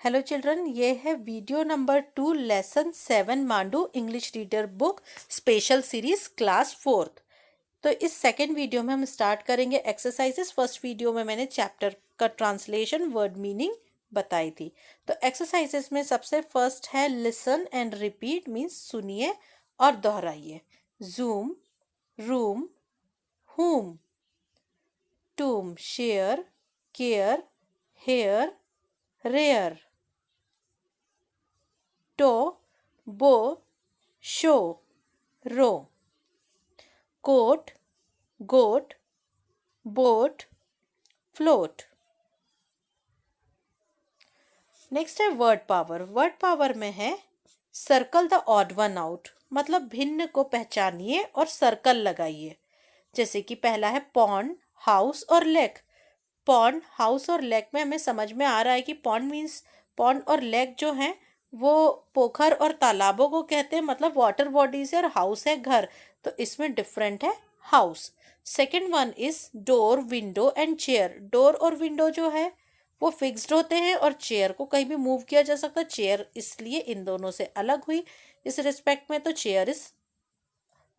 Hello children, ये है video number 2 lesson 7 Mandu English reader book special series class 4th। तो इस सेकेंड वीडियो में हम स्टार्ट करेंगे एक्सरसाइजेस। फर्स्ट वीडियो में मैंने चैप्टर का ट्रांसलेशन वर्ड मीनिंग बताई थी। तो एक्सरसाइजेस में सबसे फर्स्ट है लिसन एंड रिपीट, मीन्स सुनिए और दोहराइए। Zoom, room, whom, tomb, share, care, hair, rare, toe, bow, show, row, coat, goat, boat, float. Next है वर्ड पावर। वर्ड पावर में है circle the odd one out, मतलब भिन्न को पहचानिए और सर्कल लगाइए। जैसे कि पहला है पॉन्ड, हाउस और लेक। पॉन्ड, हाउस और लेक में हमें समझ में आ रहा है कि पॉन्ड मीन्स, पॉन्ड और लेक जो है वो पोखर और तालाबों को कहते हैं, मतलब वाटर बॉडीज है, और हाउस है घर, तो इसमें डिफरेंट है house. Second one is door, window and chair. Door और विंडो जो है वो फिक्स्ड होते हैं और चेयर को कहीं भी मूव किया जा सकता है। चेयर इसलिए इन दोनों से अलग हुई इस रिस्पेक्ट में, तो chair is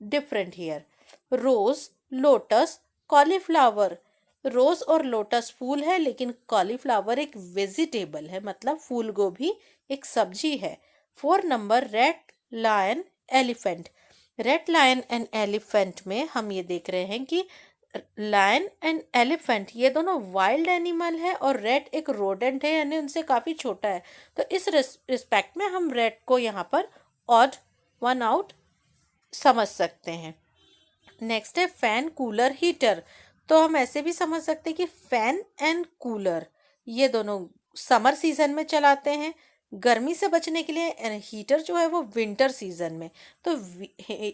different here. Rose, lotus, cauliflower. Rose और लोटस फूल है, लेकिन कॉलीफ्लावर एक वेजिटेबल है, मतलब फूल गोभी एक सब्जी है। 4 number red lion elephant. Red lion and elephant में हम ये देख रहे हैं कि लायन एंड एलिफेंट ये दोनों वाइल्ड एनिमल है और रेड एक रोडेंट है, यानी उनसे काफ़ी छोटा है। तो इस रिस्पेक्ट में हम रेड को यहाँ पर ऑड वन आउट समझ सकते हैं। नेक्स्ट है फैन, कूलर, हीटर। तो हम ऐसे भी समझ सकते हैं कि फैन एंड कूलर ये दोनों समर सीजन में चलाते हैं, गर्मी से बचने के लिए। हीटर जो है वो विंटर सीजन में। तो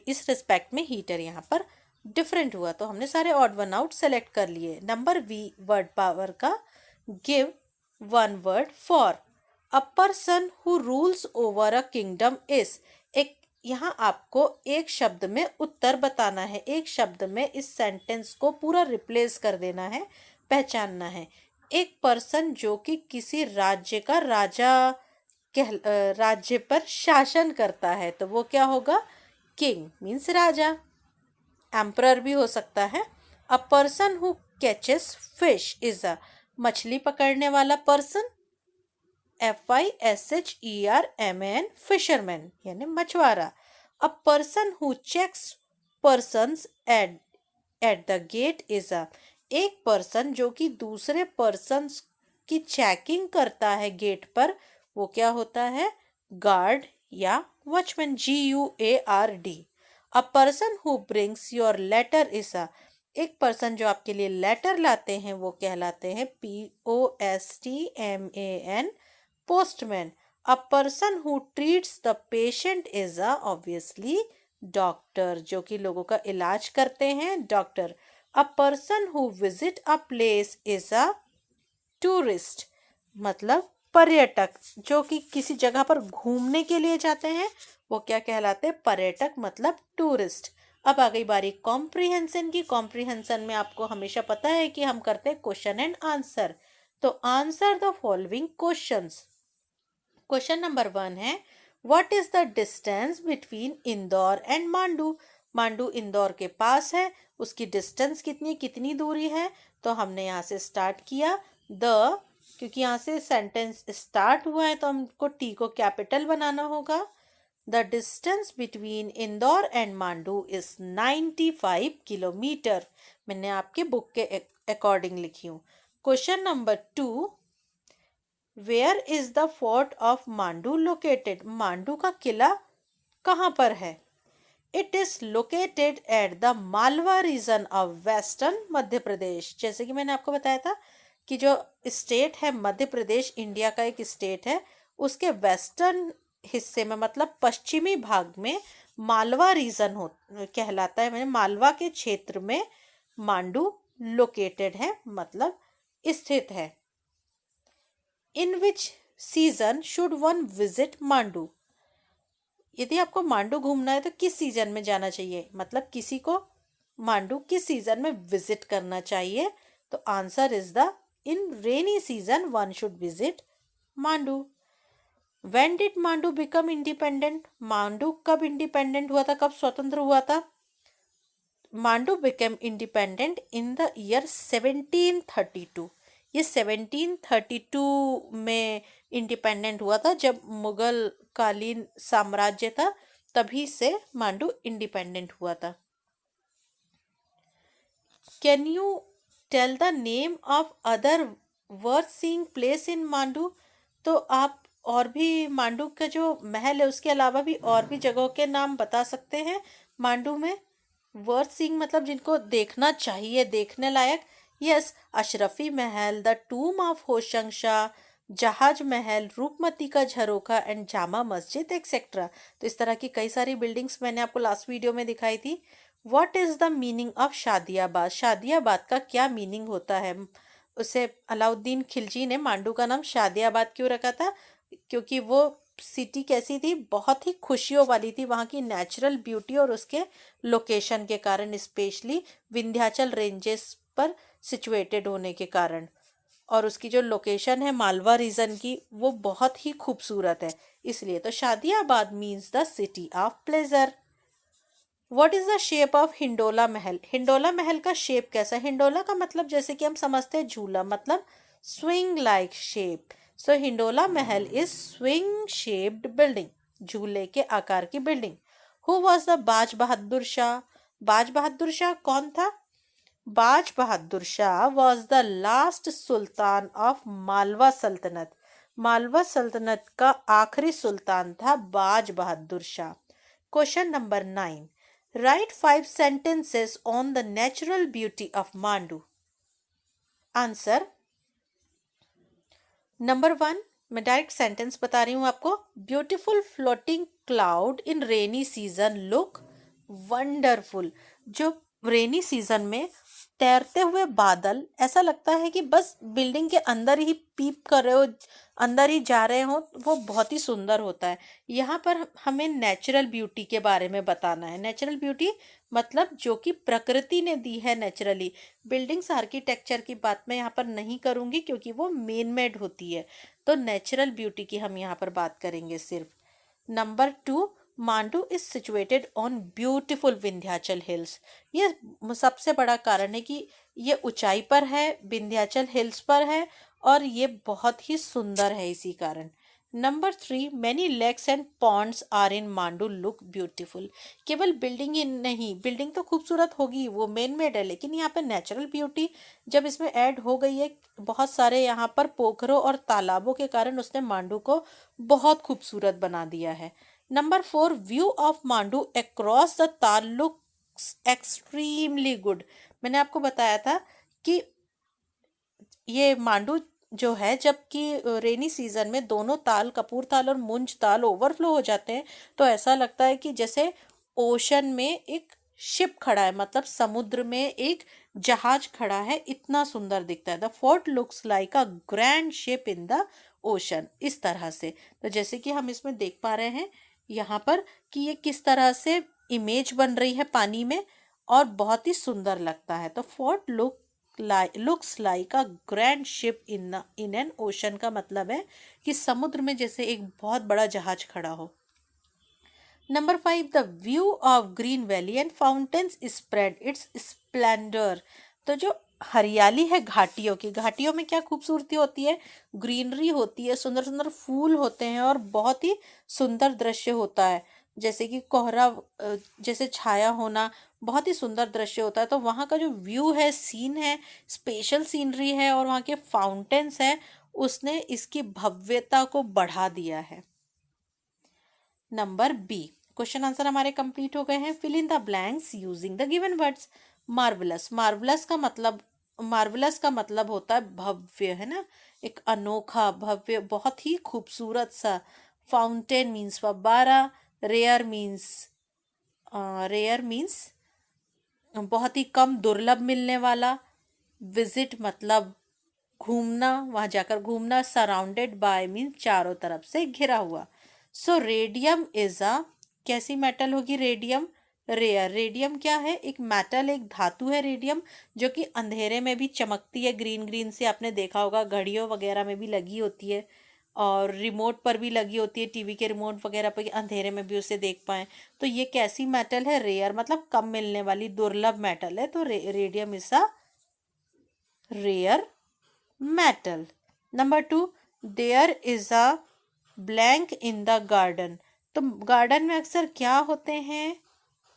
इस रिस्पेक्ट में हीटर यहाँ पर डिफरेंट हुआ। तो हमने सारे ऑड वन आउट सेलेक्ट कर लिए। नंबर वी वर्ड पावर का, give one word for. A person who rules over a kingdom is. एक यहाँ आपको एक शब्द में उत्तर बताना है, एक शब्द में इस सेंटेंस को पूरा रिप्लेस कर देना है, पहचानना है। एक पर्सन जो कि किसी राज्य का राजा राज्य पर शासन करता है, तो वो क्या होगा? किंग मीन्स राजा। एम्परर भी हो सकता है। A person who catches fish is a, मछली पकड़ने वाला पर्सन। FISHERMAN, फिशरमैन यानी मछुआरा। A person who checks persons at the gate is a, एक पर्सन जो कि दूसरे पर्सन्स की चेकिंग करता है गेट पर, वो क्या होता है? गार्ड या watchman, GUARD। A person who brings your letter is a, एक पर्सन जो आपके लिए लेटर लाते हैं वो कहलाते हैं POSTMAN, postman. A person who treats the patient is a, obviously, doctor, जो कि लोगों का इलाज करते हैं, doctor. A person who visit a place is a tourist, मतलब पर्यटक, जो कि किसी जगह पर घूमने के लिए जाते हैं वो क्या कहलाते हैं? पर्यटक, मतलब टूरिस्ट। अब आ गई बारी कॉम्प्रीहेंशन की। कॉम्प्रीहेंशन में आपको हमेशा पता है कि हम करते हैं क्वेश्चन एंड आंसर। तो answer the following questions. Question number 1 है, what is the distance between Indore and Mandu. Mandu Indore के पास है, उसकी डिस्टेंस कितनी दूरी है? तो हमने यहाँ से स्टार्ट किया द, क्योंकि यहाँ से सेंटेंस स्टार्ट हुआ है तो हमको टी को कैपिटल बनाना होगा। The distance between Indore and Mandu is 95 kilometre. मैंने आपके बुक के अकॉर्डिंग लिखी हूँ। Question number 2, where is the fort of Mandu located. Mandu का किला कहाँ पर है? It is located at the Malwa region of western Madhya Pradesh. जैसे कि मैंने आपको बताया था कि जो स्टेट है मध्य प्रदेश, इंडिया का एक स्टेट है, उसके वेस्टर्न हिस्से में, मतलब पश्चिमी भाग में मालवा रीजन हो कहलाता है। मैंने मालवा के क्षेत्र में मांडू लोकेटेड है, मतलब स्थित है। In which season should one visit Mandu. यदि आपको मांडू घूमना है तो किस सीजन में जाना चाहिए, मतलब किसी को मांडू किस सीजन में विजिट करना चाहिए? तो answer is the in rainy season one should visit Mandu. When did Mandu become independent? Mandu कब इंडिपेंडेंट हुआ था, कब स्वतंत्र हुआ था? Mandu became independent in the year 1732। ये 1732 में इंडिपेंडेंट हुआ था, जब मुगल कालीन साम्राज्य था, तभी से मांडू इंडिपेंडेंट हुआ था। Can you tell the name of other worth seeing place in Mandu? तो आप और भी मांडू का जो महल है उसके अलावा भी और भी जगहों के नाम बता सकते हैं मांडू में। वर्थ सीइंग मतलब जिनको देखना चाहिए, देखने लायक। Yes, Ashrafi Mahal, the टूम of Hoshang Shah, जहाज महल, रूपमती का झरोखा एंड जामा मस्जिद एक्सेट्रा। तो इस तरह की कई सारी बिल्डिंग्स मैंने आपको लास्ट वीडियो में दिखाई थी। What is the meaning of Shadiyabad? Shadiyabad का क्या मीनिंग होता है? उसे अलाउद्दीन खिलजी ने मांडू का नाम शादियाबाद क्यों रखा था? क्योंकि वो सिटी कैसी थी, बहुत ही खुशियों वाली थी, वहाँ की नेचुरल ब्यूटी और उसके लोकेशन के कारण, स्पेशली विंध्याचल रेंजेस पर सिचुएटेड होने के कारण। और उसकी जो लोकेशन है मालवा रीजन की, वो बहुत ही खूबसूरत है, इसलिए तो Shadiyabad means the city of pleasure. What is the shape of Hindola महल? हिंडोला महल का शेप कैसा है? हिंडोला का मतलब जैसे कि हम समझते हैं झूला, मतलब swing like shape. So Hindola Mahal is swing shaped building, झूले के आकार की बिल्डिंग। हु वॉज द बाज बहादुर शाह? बाज बहादुर शाह कौन था? Baz Bahadur Shah was the last sultan of Malwa sultanate. Malwa सल्तनत का आखिरी सुल्तान था Baz Bahadur Shah. Question number 9, write 5 sentences on the natural beauty of Mandu. Answer number 1, मैं डायरेक्ट सेंटेंस बता रही हूँ आपको। Beautiful floating cloud in rainy season look wonderful. जो रेनी सीजन में तैरते हुए बादल, ऐसा लगता है कि बस बिल्डिंग के अंदर ही पीप कर रहे हो, अंदर ही जा रहे हो, वो बहुत ही सुंदर होता है। यहाँ पर हमें नेचुरल ब्यूटी के बारे में बताना है। नेचुरल ब्यूटी मतलब जो कि प्रकृति ने दी है नेचुरली। बिल्डिंग्स आर्किटेक्चर की बात मैं यहाँ पर नहीं करूँगी क्योंकि वो मेन मेड होती है, तो नेचुरल ब्यूटी की हम यहाँ पर बात करेंगे सिर्फ। Number 2, Mandu is situated on beautiful Vindhyachal hills. ये सबसे बड़ा कारण है कि ये ऊंचाई पर है, विंध्याचल हिल्स पर है, और ये बहुत ही सुंदर है इसी कारण। Number 3, many lakes and ponds are in Mandu look beautiful. केवल बिल्डिंग ही नहीं, बिल्डिंग तो खूबसूरत होगी, वो मेन मेड है, लेकिन यहाँ पे नेचुरल ब्यूटी जब इसमें ऐड हो गई है, बहुत सारे यहाँ पर पोखरों और तालाबों के कारण उसने मांडू को बहुत खूबसूरत बना दिया है। Number 4, view of Mandu across the ताल लुक्स एक्सट्रीमली गुड। मैंने आपको बताया था कि ये मांडू जो है, जबकि रेनी सीजन में दोनों ताल, कपूर ताल और मुंज ताल ओवरफ्लो हो जाते हैं, तो ऐसा लगता है कि जैसे ओशन में एक शिप खड़ा है, मतलब समुद्र में एक जहाज खड़ा है, इतना सुंदर दिखता है। The fort looks like a grand ship in the ocean, इस तरह से। तो जैसे कि हम इसमें देख पा रहे हैं यहाँ पर कि ये किस तरह से इमेज बन रही है पानी में, और बहुत ही सुंदर लगता है। तो fort looks like a grand ship in an ocean का मतलब है कि समुद्र में जैसे एक बहुत बड़ा जहाज खड़ा हो। Number 5, the view of green valley and fountains spread it's Splendor. तो जो हरियाली है घाटियों की, घाटियों में क्या खूबसूरती होती है? ग्रीनरी होती है, सुंदर सुंदर फूल होते हैं, और बहुत ही सुंदर दृश्य होता है। जैसे कि कोहरा जैसे छाया होना, बहुत ही सुंदर दृश्य होता है। तो वहाँ का जो व्यू है, सीन है, स्पेशल सीनरी है, और वहाँ के फाउंटेन्स है, उसने इसकी भव्यता को बढ़ा दिया है। नंबर बी, क्वेश्चन आंसर हमारे कंप्लीट हो गए हैं। Fill in the blanks using the given words. Marvellous, marvellous का मतलब होता है भव्य, है ना, एक अनोखा, भव्य, बहुत ही खूबसूरत सा। फाउंटेन मीन्स फव्वारा। रेयर मीन्स रेयर मीन्स बहुत ही कम, दुर्लभ मिलने वाला। विजिट मतलब घूमना, वहां जाकर घूमना। सराउंडेड बाय मीन्स चारों तरफ से घिरा हुआ। सो रेडियम इज अ, कैसी मेटल होगी रेडियम? रेयर। रेडियम क्या है? एक मेटल, एक धातु है रेडियम, जो कि अंधेरे में भी चमकती है, ग्रीन ग्रीन से। आपने देखा होगा घड़ियों वगैरह में भी लगी होती है, और रिमोट पर भी लगी होती है, टीवी के रिमोट वगैरह पर, अंधेरे में भी उसे देख पाएं। तो ये कैसी मेटल है? रेयर, मतलब कम मिलने वाली, दुर्लभ मेटल है। तो radium is a rare metal. Number 2, there is a blank in the garden. तो गार्डन में अक्सर क्या होते हैं?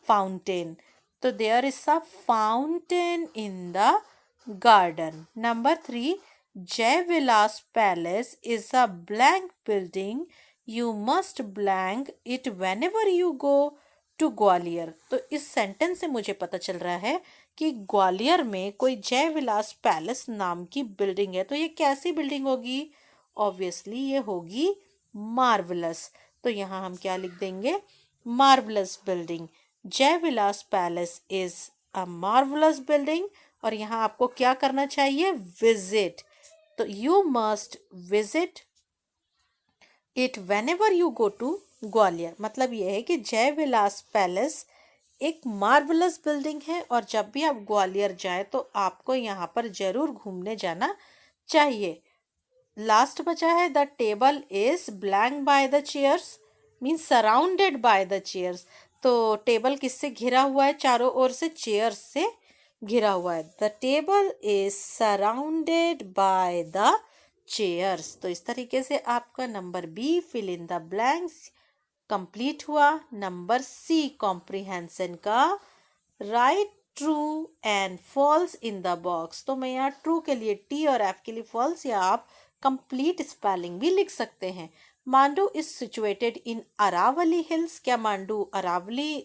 फाउंटेन। तो there is a fountain in the garden. Number 3, Jai Vilas palace is a blank building, you must blank it whenever you go to Gwalior. तो इस sentence से मुझे पता चल रहा है कि ग्वालियर में कोई जय विलास पैलेस नाम की बिल्डिंग है। तो ये कैसी बिल्डिंग होगी? ऑब्वियसली ये होगी मार्वलस। तो यहाँ हम क्या लिख देंगे? Marvellous building. Jai Vilas palace is a marvellous building. और यहाँ आपको क्या करना चाहिए? विजिट। तो you must visit it whenever you go to Gwalior. मतलब यह है कि जय विलास पैलेस एक मार्वलस बिल्डिंग है और जब भी आप ग्वालियर जाए तो आपको यहाँ पर जरूर घूमने जाना चाहिए। लास्ट बचा है, the table is blank bye the chairs, means surrounded by the chairs. तो टेबल किससे घिरा हुआ है? चारों ओर से चेयर्स से घिरा हुआ है। The table is surrounded by the chairs. तो इस तरीके से आपका number B, fill in the blanks, complete हुआ। नंबर सी, कॉम्प्रिहेंशन का, write true and false in the box. तो मैं यहाँ ट्रू के लिए टी और एफ के लिए फॉल्स, या आप कंप्लीट स्पेलिंग भी लिख सकते हैं। Mandu is situated in Aravalli hills. क्या मांडू अरावली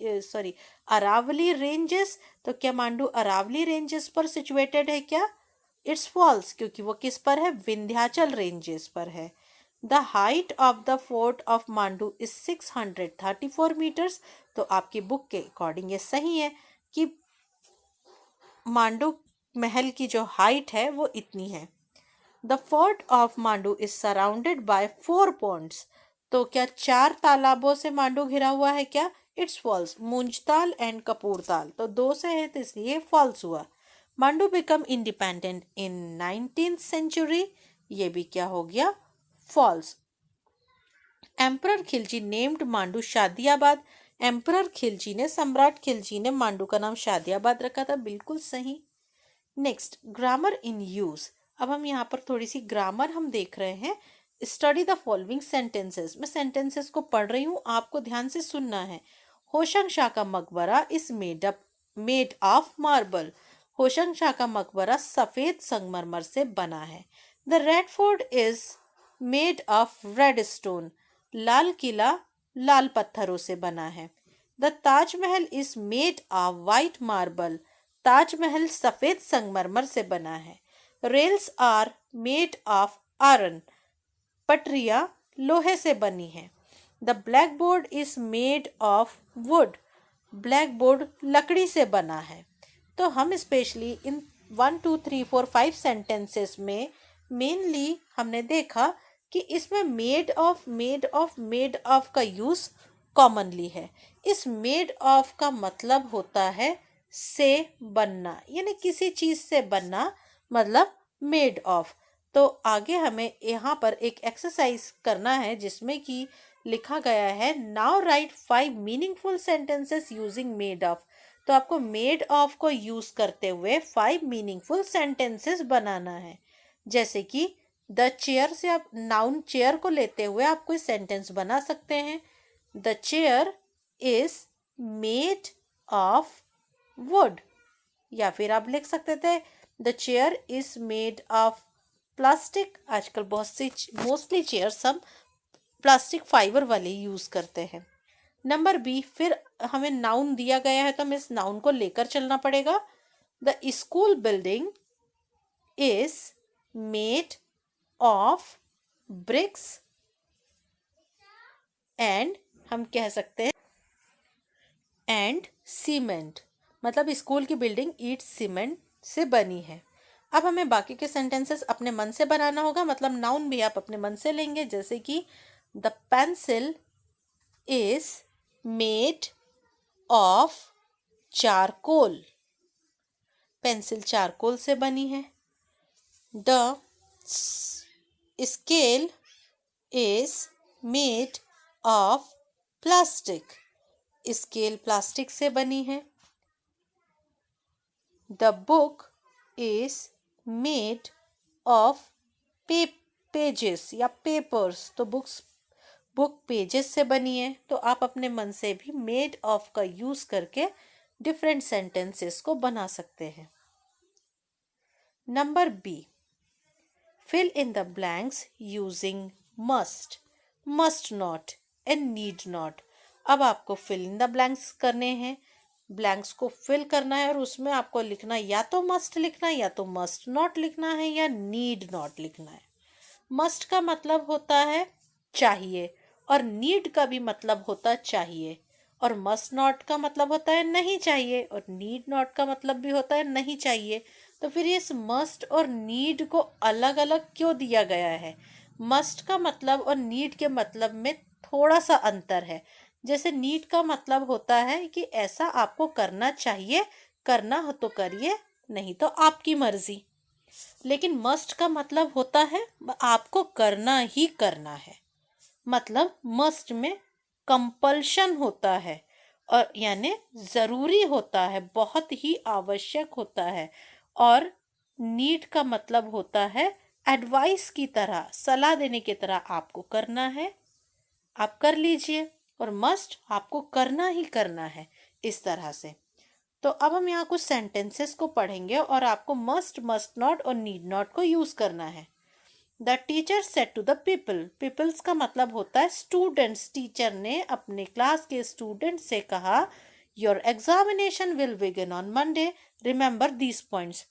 रेंजेस? तो क्या मांडू अरावली रेंजेस पर सिचुएटेड है क्या? इट्स फॉल्स, क्योंकि वो किस पर है? विंध्याचल रेंजेस पर है। The height of the fort of Mandu is 634 metres. तो आपकी बुक के अकॉर्डिंग ये सही है कि मांडू महल की जो हाइट है वो इतनी है। The fort of Mandu is surrounded by 4 ponds. तो क्या 4 तालाबों से मांडू घिरा हुआ है क्या? It's false. Munjtal and Kapurtal, तो 2 से है तो इसलिए फॉल्स हुआ। Mandu become independent in 19th century, ये भी क्या हो गया? False. Emperor Khilji named Mandu Shadiabad. Emperor Khilji ने, सम्राट खिलजी ने मांडू का नाम शादियाबाद रखा था, बिल्कुल सही। Next, grammar in use. अब हम यहाँ पर थोड़ी सी ग्रामर हम देख रहे हैं। Study the following sentences. मैं सेंटेंसेस को पढ़ रही हूँ, आपको ध्यान से सुनना है। होशंग शाह का मकबरा is made of marble. Hoshang Shah का मकबरा सफेद संगमरमर से बना है। The red fort is made of red stone. Lal Qila लाल पत्थरों से बना है। The Taj Mahal is made of white marble. Taj Mahal सफेद संगमरमर से बना है। Rails are made of iron. पटरियां लोहे से बनी है। The blackboard is made of wood. Blackboard लकड़ी से बना है। तो हम स्पेशली इन 1 2 3 4 5 सेंटेंसेस में मेनली हमने देखा कि इसमें मेड ऑफ का यूज कॉमनली है। इस मेड ऑफ का मतलब होता है से बनना, यानी किसी चीज से बनना, मतलब मेड ऑफ। तो आगे हमें यहाँ पर एक एक्सरसाइज करना है जिसमें कि लिखा गया है, now right 5 meaningful sentences using made of. तो आपको मेड ऑफ को यूज करते हुए 5 मीनिंगफुल सेंटेंसेस बनाना है। जैसे कि द चेयर से आप नाउन चेयर को लेते हुए आप कोई सेंटेंस बना सकते हैं। The chair is made of would. या फिर आप लिख सकते थे the chair is made of plastic. आजकल बहुत सी मोस्टली चेयर्स हम प्लास्टिक फाइबर वाले यूज करते हैं। नंबर बी, फिर हमें नाउन दिया गया है तो हमें इस नाउन को लेकर चलना पड़ेगा। The school building is made of BRICS and, हम कह सकते हैं एंड सीमेंट। मतलब स्कूल की बिल्डिंग ईट सीमेंट से बनी है। अब हमें बाकी के सेंटेंसेस अपने मन से बनाना होगा, मतलब नाउन भी आप अपने मन से लेंगे। जैसे कि the pencil is made of charcoal. Pencil charcoal से बनी है। The scale is made of plastic. Scale plastic से बनी है. The book is made of pages या papers. तो बुक पेजेस से बनी है. तो आप अपने मन से भी मेड ऑफ का यूज करके डिफरेंट सेंटेंसेस को बना सकते हैं. Number B, fill in the blanks using must, must not and need not. अब आपको fill in the blanks करने हैं. ब्लैंक्स को फिल करना है और उसमें आपको लिखना या तो मस्ट लिखना है या तो मस्ट नॉट लिखना है या नीड नॉट लिखना है. मस्ट का मतलब होता है चाहिए और नीड का भी मतलब होता है चाहिए, और मस्ट नॉट का मतलब होता है नहीं चाहिए, और नीड नॉट का मतलब भी होता है नहीं चाहिए. तो फिर इस मस्ट और नीड को अलग अलग क्यों दिया गया है? मस्ट का मतलब और नीड के मतलब में थोड़ा सा अंतर है. जैसे नीड का मतलब होता है कि ऐसा आपको करना चाहिए, करना हो तो करिए, नहीं तो आपकी मर्जी. लेकिन मस्ट का मतलब होता है आपको करना ही करना है. मतलब मस्ट में कंपल्शन होता है और यानी ज़रूरी होता है, बहुत ही आवश्यक होता है. और नीड का मतलब होता है एडवाइस की तरह, सलाह देने की तरह आपको करना है, आप कर लीजिए. और मस्ट आपको करना ही करना है, इस तरह से. तो अब हम यहाँ कुछ सेंटेंसेस को पढ़ेंगे और आपको मस्ट, मस्ट नॉट और नीड नॉट को यूज करना है. The teacher said to the people. Peoples का मतलब होता है स्टूडेंट्स. टीचर ने अपने क्लास के स्टूडेंट से कहा, your examination will begin on Monday, remember these points.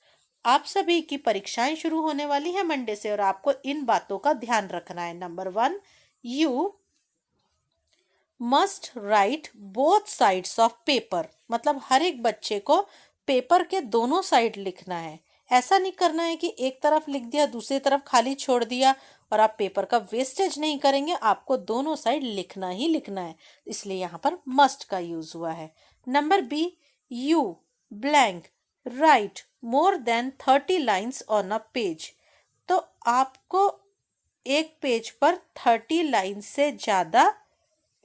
आप सभी की परीक्षाएं शुरू होने वाली है मंडे से और आपको इन बातों का ध्यान रखना है. Number 1, you must write both sides of paper. मतलब हर एक बच्चे को पेपर के दोनों साइड लिखना है. ऐसा नहीं करना है कि एक तरफ लिख दिया दूसरी तरफ खाली छोड़ दिया, और आप पेपर का वेस्टेज नहीं करेंगे. आपको दोनों साइड लिखना ही लिखना है, इसलिए यहाँ पर मस्ट का यूज हुआ है. Number B, you blank write more than 30 lines on a page. तो आपको एक पेज पर 30 लाइन से ज़्यादा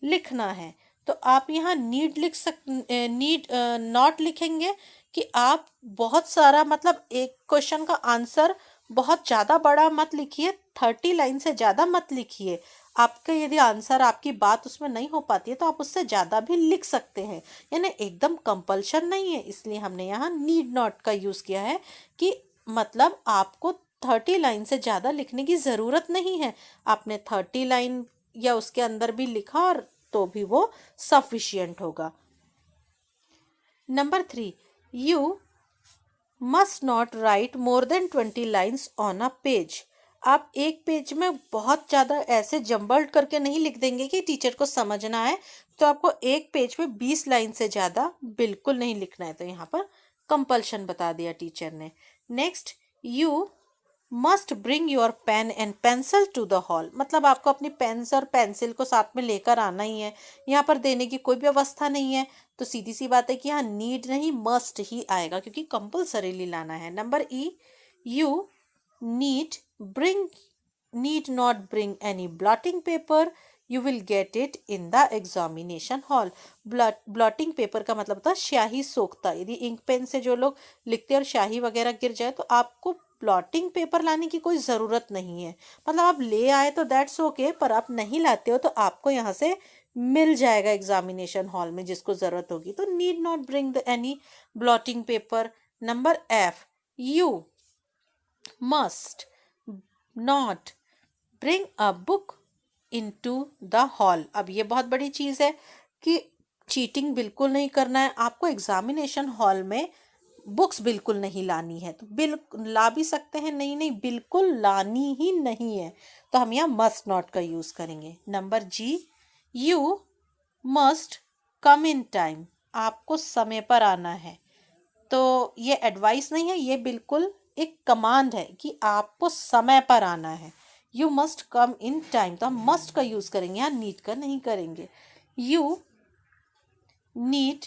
लिखना है. तो आप यहाँ नीड नॉट लिखेंगे कि आप बहुत सारा, मतलब एक क्वेश्चन का आंसर बहुत ज़्यादा बड़ा मत लिखिए, 30 लाइन से ज़्यादा मत लिखिए. आपका यदि आंसर, आपकी बात उसमें नहीं हो पाती है तो आप उससे ज़्यादा भी लिख सकते हैं, यानी एकदम कंपल्शन नहीं है. इसलिए हमने यहाँ नीड नॉट का यूज़ किया है कि मतलब आपको 30 लाइन से ज़्यादा लिखने की ज़रूरत नहीं है. आपने 30 लाइन या उसके अंदर भी लिखा और तो भी वो सफिशिएंट होगा. Number 3, you must not right more then 20 lines on a page. आप एक पेज में बहुत ज़्यादा ऐसे जम्बल्ड करके नहीं लिख देंगे कि टीचर को समझ ना आए. तो आपको एक पेज पे 20 लाइन से ज़्यादा बिल्कुल नहीं लिखना है. तो यहाँ पर कंपल्शन बता दिया टीचर ने. Next, you must bring your pen and pencil to the hall. मतलब आपको अपनी पेन्स और पेंसिल को साथ में लेकर आना ही है. यहाँ पर देने की कोई व्यवस्था नहीं है, तो सीधी सी बात है कि यहाँ नीड नहीं मस्ट ही आएगा क्योंकि कंपल्सरीली लाना है. Number E, you need not bring any blotting paper, you will get it in the examination hall. Blotting paper का मतलब होता है स्याही सोखता. यदि इंक पेन से जो लोग लिखते हैं और स्याही वगैरह गिर जाए तो आपको प्लॉटिंग पेपर लाने की कोई ज़रूरत नहीं है. मतलब आप ले आए तो दैट्स ओके, पर आप नहीं लाते हो तो आपको यहाँ से मिल जाएगा एग्जामिनेशन हॉल में जिसको ज़रूरत होगी. तो need not bring the any blotting paper. Number F, you must not bring a book into the hall. अब ये बहुत बड़ी चीज़ है कि चीटिंग बिल्कुल नहीं करना है. आपको एग्जामिनेशन हॉल में बुक्स बिल्कुल नहीं लानी है. तो बिल्कुल ला भी सकते हैं, नहीं नहीं बिल्कुल लानी ही नहीं है. तो हम यहाँ मस्ट नॉट का यूज़ करेंगे. Number G, you must come in time. आपको समय पर आना है. तो ये एडवाइस नहीं है, ये बिल्कुल एक कमांड है कि आपको समय पर आना है. You must come in time. तो हम मस्ट का यूज़ करेंगे, यहाँ नीड का नहीं करेंगे. You need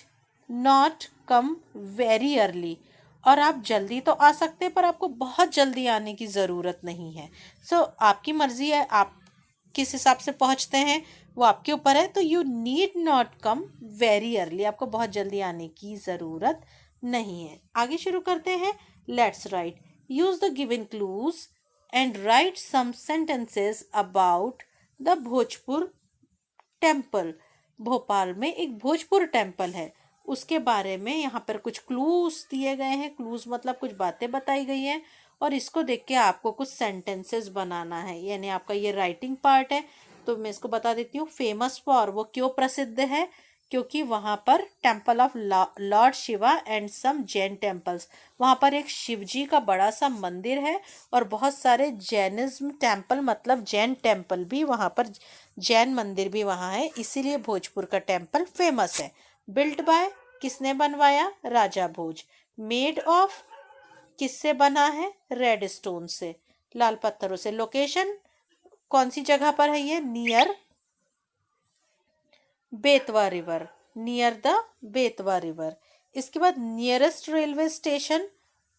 not come very early. और आप जल्दी तो आ सकते हैं पर आपको बहुत जल्दी आने की ज़रूरत नहीं है. सो आपकी मर्ज़ी है, आप किस हिसाब से पहुंचते हैं वो आपके ऊपर है, तो you need not come very early, आपको बहुत जल्दी आने की ज़रूरत नहीं है। आगे शुरू करते हैं। Let's write. Use the given clues and write some sentences about the Bhojpur temple. Bhopal में एक भोजपुर टेम्पल है, उसके बारे में यहाँ पर कुछ क्लूज दिए गए हैं। क्लूज मतलब कुछ बातें बताई गई हैं और इसको देख के आपको कुछ सेंटेंसेस बनाना है, यानी आपका ये राइटिंग पार्ट है। तो मैं इसको बता देती हूँ। फेमस फॉर, वो क्यों प्रसिद्ध है? क्योंकि वहाँ पर temple of lord Shiva and some Jain temples, वहाँ पर एक शिव जी का बड़ा सा मंदिर है और बहुत सारे जैनिज्म टेम्पल, मतलब जैन टेम्पल भी वहाँ पर, जैन मंदिर भी वहाँ है, इसीलिए भोजपुर का टेम्पल फेमस है। बिल्ट बाय, किसने बनवाया? राजा भोज। मेड ऑफ, किससे बना है? रेड स्टोन से, लाल पत्थरों से। लोकेशन, कौन सी जगह पर है ये? Near Betwa river, near the Betwa river. इसके बाद नियरेस्ट रेलवे स्टेशन,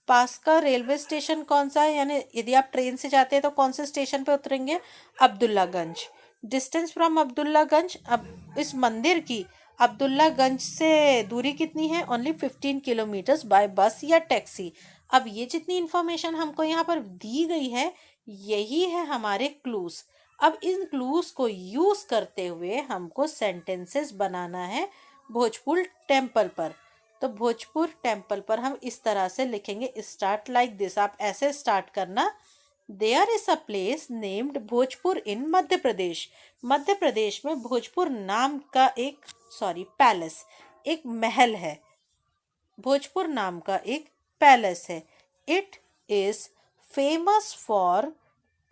पास का रेलवे स्टेशन कौन सा है, यानी यदि आप ट्रेन से जाते हैं तो कौन से स्टेशन पे उतरेंगे? अब्दुल्लागंज। डिस्टेंस फ्रॉम अब्दुल्लागंज, अब इस मंदिर की अब्दुल्लागंज से दूरी कितनी है? ओनली 15 किलोमीटर्स बाय बस या टैक्सी। अब ये जितनी इंफॉर्मेशन हमको यहाँ पर दी गई है, यही है हमारे क्लूज। अब इन क्लूज को यूज करते हुए हमको सेंटेंसेस बनाना है भोजपुर टेम्पल पर। तो भोजपुर टेम्पल पर हम इस तरह से लिखेंगे। स्टार्ट लाइक दिस, आप ऐसे स्टार्ट करना। There is a place named Bhojpur in Madhya Pradesh. Madhya Pradesh में भोजपुर नाम का एक, पैलेस, एक महल है। भोजपुर नाम का एक पैलेस है। It is famous for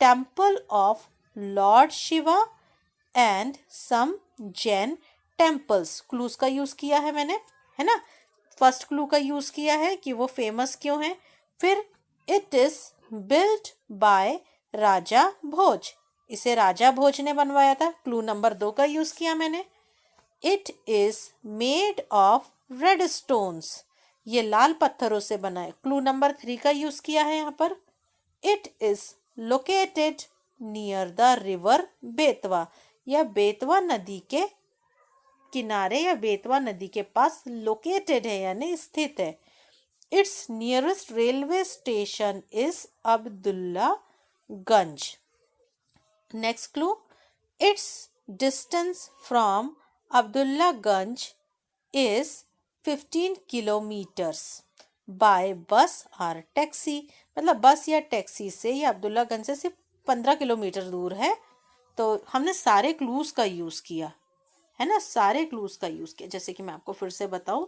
temple of lord Shiva and some Jain temples. Clues का यूज किया है मैंने, है ना। फर्स्ट क्लू का यूज किया है कि वो फेमस क्यों है। फिर इट इज बिल्ट बाय राजा भोज, इसे राजा भोज ने बनवाया था। क्लू नंबर 2 का यूज किया मैंने। It is made of red stones, ये लाल पत्थरों से बना है। क्लू नंबर 3 का यूज किया है यहाँ पर। It is located near the river Betwa, यह बेतवा नदी के किनारे या बेतवा नदी के पास लोकेटेड है, यानी स्थित है। Its nearest railway station is Abdullaganj. Next clue, its distance from Abdullaganj is 15 kilometres by bus और टैक्सी, मतलब बस या टैक्सी से ये अब्दुल्लागंज से सिर्फ 15 किलोमीटर दूर है। तो हमने सारे क्लूज का यूज किया है ना, सारे क्लूज का यूज किया। जैसे कि मैं आपको फिर से बताऊं,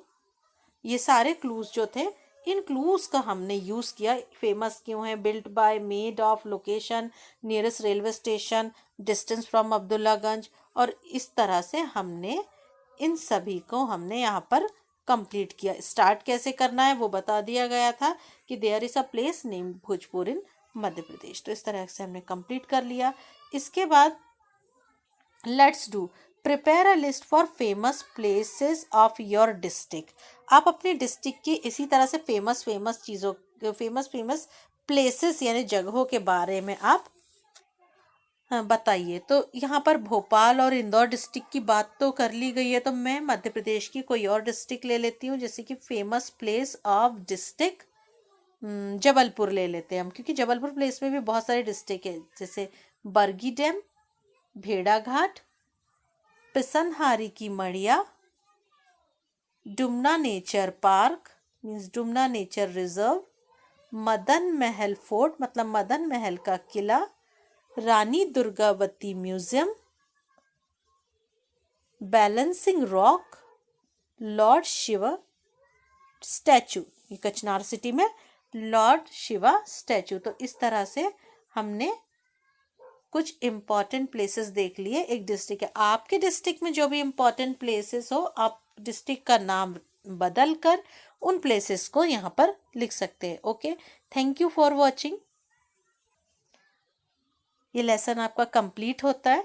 ये सारे क्लूज जो थे, इन क्लूज का हमने यूज किया। फेमस क्यों है, built by, made of, location, nearest railway station, distance from Abdullaganj, और इस तरह से हमने इन सभी को हमने यहाँ पर कंप्लीट किया। स्टार्ट कैसे करना है वो बता दिया गया था कि there is a place named Bhojpur in Madhya Pradesh. तो इस तरह से हमने कंप्लीट कर लिया। इसके बाद let's do prepare a list for famous places of your district. आप अपने डिस्ट्रिक्ट की इसी तरह से फेमस चीज़ों, फेमस प्लेसेस यानी जगहों के बारे में आप बताइए। तो यहाँ पर भोपाल और इंदौर डिस्ट्रिक्ट की बात तो कर ली गई है, तो मैं मध्य प्रदेश की कोई और डिस्ट्रिक्ट ले लेती हूँ। जैसे कि famous place of district Jabalpur ले लेते हैं हम, क्योंकि जबलपुर प्लेस में भी बहुत सारे डिस्ट्रिक्ट है, जैसे बरगी डैम, भेड़ाघाट, पिसनहारी की Madhiya, Dumna nature park means Dumna nature reserve, Madan Mahal fort मतलब मदन महल का किला, Rani Durgavati museum, balancing rock, lord Shiva statue, ये कचनार सिटी में लॉर्ड शिवा स्टैचू। तो इस तरह से हमने कुछ इम्पॉर्टेंट प्लेसेस देख लिए। एक डिस्ट्रिक्ट है, आपके डिस्ट्रिक्ट में जो भी इम्पॉर्टेंट प्लेसेस हो, आप डिस्ट्रिक्ट का नाम बदल कर उन प्लेसेस को यहाँ पर लिख सकते हैं। Okay, thank you for watching. ये लेसन आपका कंप्लीट होता है।